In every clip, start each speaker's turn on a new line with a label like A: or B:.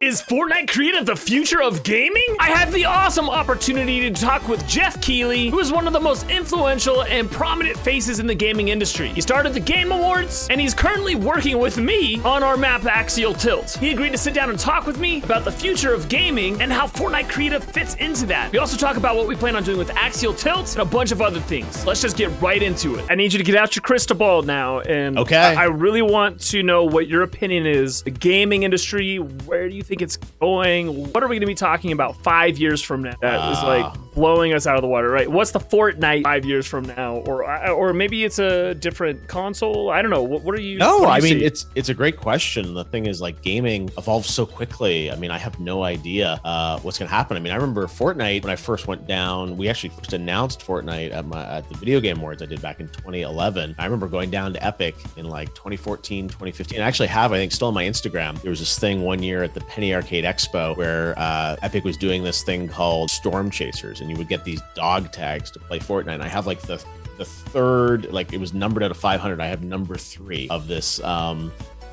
A: Is Fortnite Creative the future of gaming? I had the awesome opportunity to talk with Geoff Keighley, who is one of the most influential and prominent faces in the gaming industry. He started the Game Awards, and he's currently working with me on our map Axial Tilt. He agreed to sit down and talk with me about the future of gaming and how Fortnite Creative fits into that. We also talk about what we plan on doing with Axial Tilt and a bunch of other things. Let's just get right into it. I need you to get out your crystal ball now, and
B: okay.
A: I really want to know what your opinion is. The gaming industry, where do you think it's going? What are we going to be talking about 5 years from now? That is like blowing us out of the water, right? What's the Fortnite 5 years from now? Or maybe it's a different console. I don't know. What are you?
B: No,
A: I
B: mean, it's a great question. The thing is, like, gaming evolves so quickly. I mean, I have no idea what's going to happen. I mean, I remember Fortnite when I first went down. We actually first announced Fortnite at the Video Game Awards I did back in 2011. I remember going down to Epic in like 2014, 2015. I actually have, I think, still on my Instagram. There was this thing one year at the Penny Arcade Expo where Epic was doing this thing called Storm Chasers, and you would get these dog tags to play Fortnite. And I have like the third, like, it was numbered out of 500. I have number 3 of this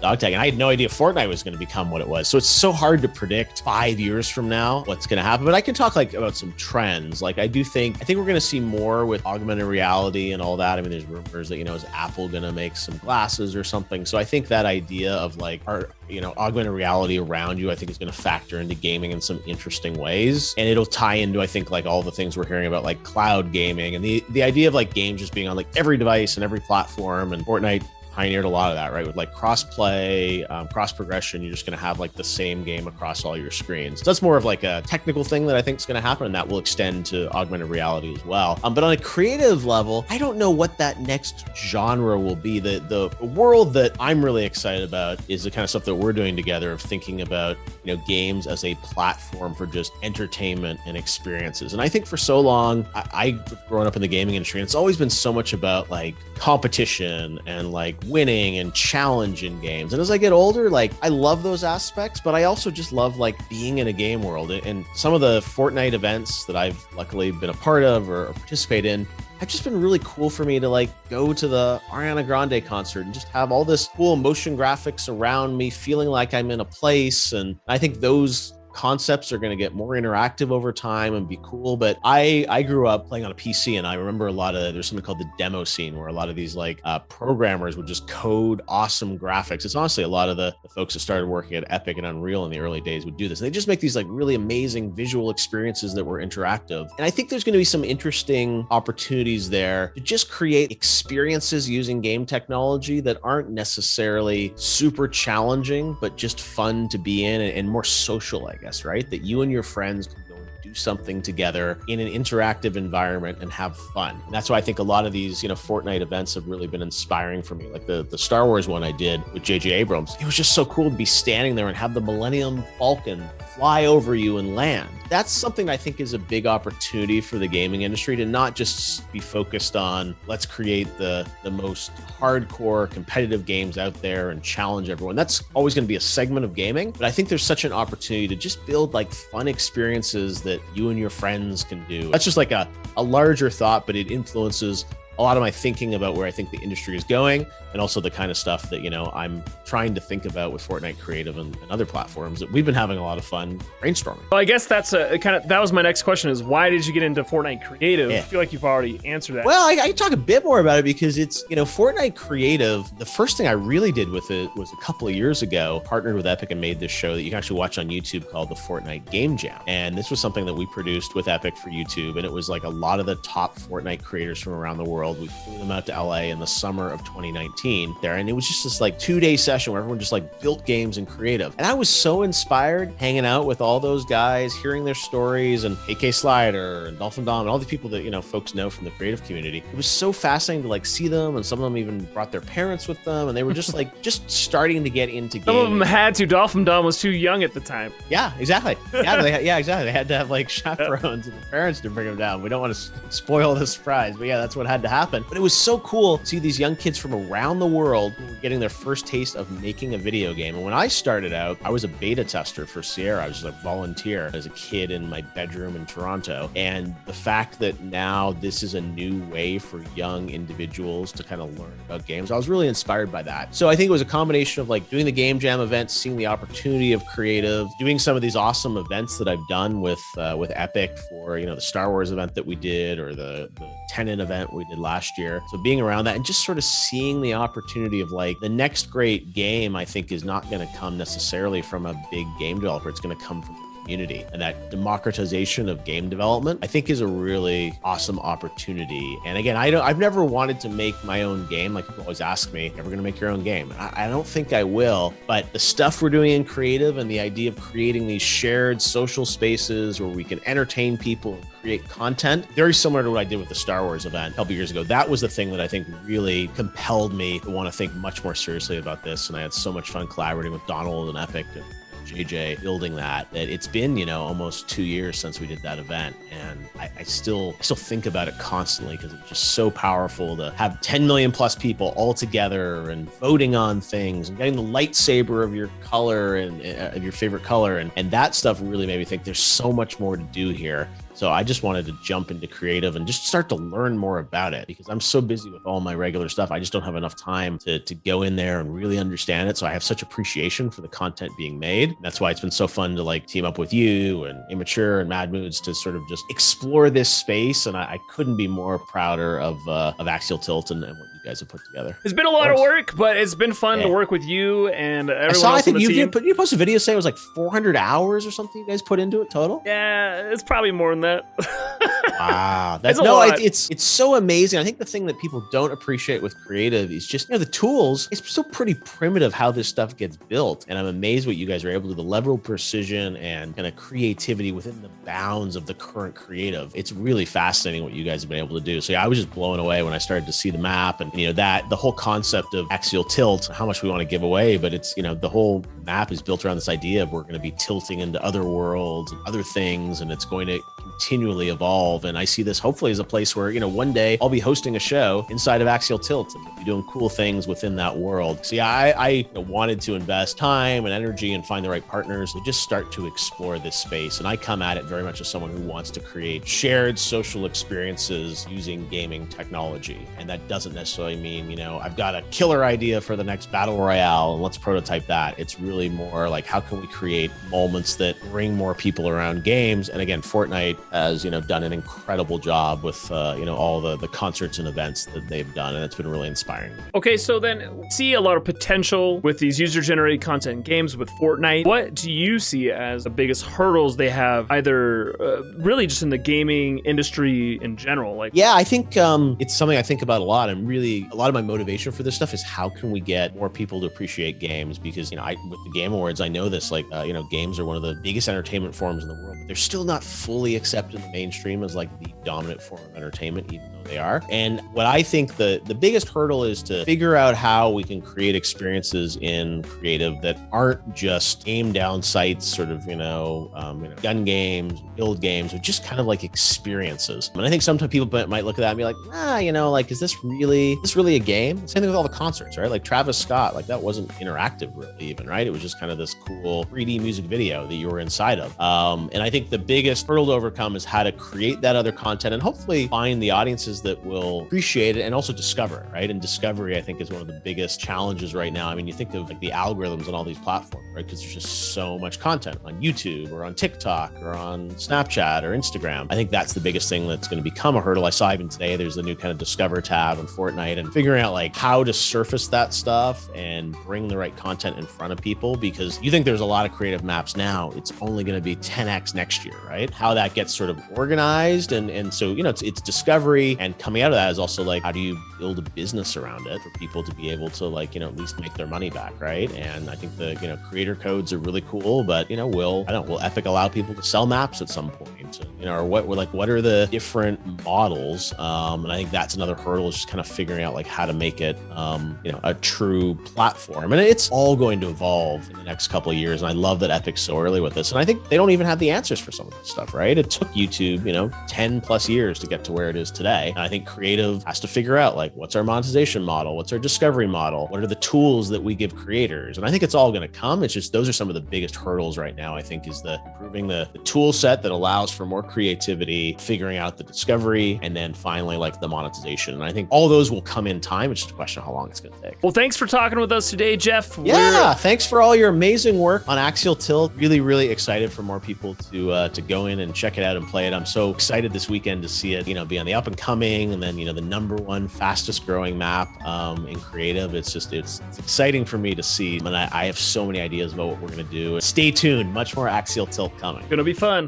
B: dog tag, and I had no idea Fortnite was going to become what it was. So it's so hard to predict 5 years from now what's going to happen. But I can talk like about some trends. Like, I think we're going to see more with augmented reality and all that. I mean, there's rumors that, is Apple going to make some glasses or something? So I think that idea of like augmented reality around you, I think is going to factor into gaming in some interesting ways. And it'll tie into, I think, like all the things we're hearing about, like cloud gaming and the idea of like games just being on like every device and every platform. And Fortnite pioneered a lot of that, right? With like cross-play, cross-progression, you're just going to have like the same game across all your screens. So that's more of like a technical thing that I think is going to happen, and that will extend to augmented reality as well. But on a creative level, I don't know what that next genre will be. The world that I'm really excited about is the kind of stuff that we're doing together, of thinking about, games as a platform for just entertainment and experiences. And I think for so long, I've grown up in the gaming industry, and it's always been so much about like competition and like winning and challenge in games. And as I get older, like, I love those aspects, but I also just love like being in a game world. And some of the Fortnite events that I've luckily been a part of or participate in have just been really cool for me to like go to the Ariana Grande concert and just have all this cool motion graphics around me, feeling like I'm in a place. And I think those concepts are going to get more interactive over time and be cool. But I grew up playing on a PC, and I remember there's something called the demo scene, where a lot of these like programmers would just code awesome graphics. It's honestly a lot of the folks that started working at Epic and Unreal in the early days would do this. And they just make these like really amazing visual experiences that were interactive. And I think there's going to be some interesting opportunities there to just create experiences using game technology that aren't necessarily super challenging, but just fun to be in and more social, I guess, right? That you and your friends can go and do something together in an interactive environment and have fun. And that's why I think a lot of these, Fortnite events have really been inspiring for me. Like the Star Wars one I did with J.J. Abrams. It was just so cool to be standing there and have the Millennium Falcon fly over you and land. That's something I think is a big opportunity for the gaming industry, to not just be focused on let's create the most hardcore competitive games out there and challenge everyone. That's always going to be a segment of gaming, but I think there's such an opportunity to just build like fun experiences that you and your friends can do. That's just like a larger thought, but it influences a lot of my thinking about where I think the industry is going, and also the kind of stuff that, I'm trying to think about with Fortnite Creative and other platforms that we've been having a lot of fun brainstorming.
A: Well, I guess that's that was my next question, is why did you get into Fortnite Creative? Yeah. I feel like you've already answered that.
B: Well, I can talk a bit more about it, because it's, Fortnite Creative, the first thing I really did with it was a couple of years ago, partnered with Epic and made this show that you can actually watch on YouTube called the Fortnite Game Jam. And this was something that we produced with Epic for YouTube. And it was like a lot of the top Fortnite creators from around the world. We flew them out to LA in the summer of 2019 there. And it was just this like 2-day session where everyone just like built games and creative. And I was so inspired hanging out with all those guys, hearing their stories, and AK Slider and Dolphin Dom and all the people that, folks know from the creative community. It was so fascinating to like see them. And some of them even brought their parents with them. And they were just like, just starting to get into gaming.
A: Some of them had to. Dolphin Dom was too young at the time.
B: Yeah, exactly. Yeah, exactly. They had to have like chaperones and parents to bring them down. We don't want to spoil the surprise, but yeah, that's what had to happen. happen. But it was so cool to see these young kids from around the world who were getting their first taste of making a video game. And when I started out, I was a beta tester for Sierra. I was just a volunteer as a kid in my bedroom in Toronto. And the fact that now this is a new way for young individuals to kind of learn about games, I was really inspired by that. So I think it was a combination of like doing the Game Jam events, seeing the opportunity of creative, doing some of these awesome events that I've done with Epic for, the Star Wars event that we did, or the Tenet event we did last year. So being around that and just sort of seeing the opportunity of like the next great game, I think is not going to come necessarily from a big game developer. It's going to come from community, and that democratization of game development, I think, is a really awesome opportunity. And again, I've never wanted to make my own game. Like people always ask me, "Ever going to make your own game?" I don't think I will. But the stuff we're doing in creative and the idea of creating these shared social spaces where we can entertain people and create content, very similar to what I did with the Star Wars event a couple years ago. That was the thing that I think really compelled me to want to think much more seriously about this. And I had so much fun collaborating with Donald and Epic and JJ building that it's been, almost 2 years since we did that event. And I still think about it constantly because it's just so powerful to have 10 million plus people all together and voting on things and getting the lightsaber of your color and of your favorite color. And that stuff really made me think there's so much more to do here. So I just wanted to jump into creative and just start to learn more about it because I'm so busy with all my regular stuff. I just don't have enough time to go in there and really understand it. So I have such appreciation for the content being made. That's why it's been so fun to like team up with you and Immature and Mad Moods to sort of just explore this space. And I couldn't be more prouder of Axial Tilt and what you guys have put together.
A: It's been a lot of work, but it's been fun to work with you and everyone else on the team.
B: You posted a video saying it was like 400 hours or something you guys put into it total?
A: Yeah, it's probably more than that.
B: Wow, it's so amazing. I think the thing that people don't appreciate with creative is just the tools. It's still pretty primitive how this stuff gets built, and I'm amazed what you guys are able to do. The level of precision and kind of creativity within the bounds of the current creative. It's really fascinating what you guys have been able to do. So yeah, I was just blown away when I started to see the map and that the whole concept of Axial Tilt. How much we want to give away, but it's the whole map is built around this idea of we're going to be tilting into other worlds and other things, and it's going to continually evolve. And I see this hopefully as a place where, one day I'll be hosting a show inside of Axial Tilt and we'll be doing cool things within that world. So yeah, I wanted to invest time and energy and find the right partners to just start to explore this space. And I come at it very much as someone who wants to create shared social experiences using gaming technology. And that doesn't necessarily mean, I've got a killer idea for the next battle royale and let's prototype that. It's really more like, how can we create moments that bring more people around games? And again, Fortnite has, done an incredible job with, all the concerts and events that they've done. And it's been really inspiring.
A: Okay, so then see a lot of potential with these user-generated content games with Fortnite. What do you see as the biggest hurdles they have, either really just in the gaming industry in general?
B: I think it's something I think about a lot. And really, a lot of my motivation for this stuff is how can we get more people to appreciate games? Because, with the Game Awards, I know this, games are one of the biggest entertainment forms in the world, but they're still not fully accepted in the mainstream as the dominant form of entertainment, even though they are. And what I think the biggest hurdle is to figure out how we can create experiences in creative that aren't just game down sites, sort of, gun games, build games, or just kind of like experiences. And I think sometimes people might look at that and be like, is this really a game? Same thing with all the concerts, right? Like Travis Scott, that wasn't interactive really even, right? It was just kind of this cool 3D music video that you were inside of. And I think the biggest hurdle to overcome is how to create that other content and hopefully find the audiences that will appreciate it and also discover it, right? And discovery, I think, is one of the biggest challenges right now. I mean, you think of the algorithms on all these platforms, right? Because there's just so much content on YouTube or on TikTok or on Snapchat or Instagram. I think that's the biggest thing that's going to become a hurdle. I saw even today, there's the new kind of Discover tab in Fortnite and figuring out how to surface that stuff and bring the right content in front of people, because you think there's a lot of creative maps now. It's only going to be 10x next year, right? How that gets sort of organized. And so, it's discovery, and coming out of that is also how do you build a business around it for people to be able to at least make their money back, right? And I think the, creator codes are really cool, but will Epic allow people to sell maps at some point? going to, or what are the different models? And I think that's another hurdle, is just kind of figuring out like how to make it, a true platform. And it's all going to evolve in the next couple of years. And I love that Epic's so early with this. And I think they don't even have the answers for some of this stuff, right? It took YouTube, 10 plus years to get to where it is today. And I think creative has to figure out like, what's our monetization model? What's our discovery model? What are the tools that we give creators? And I think it's all going to come. It's just, those are some of the biggest hurdles right now, I think, is improving the tool set that allows for more creativity, figuring out the discovery, and then finally like the monetization. And I think all those will come in time. It's just a question of how long it's going to take.
A: Well, thanks for talking with us today, Geoff.
B: Yeah, thanks for all your amazing work on Axial Tilt. Really, really excited for more people to go in and check it out and play it. I'm so excited this weekend to see it, be on the up and coming, and then, the #1 fastest growing map in creative. It's exciting for me to see. And I have so many ideas about what we're going to do. Stay tuned. Much more Axial Tilt coming.
A: Gonna be fun.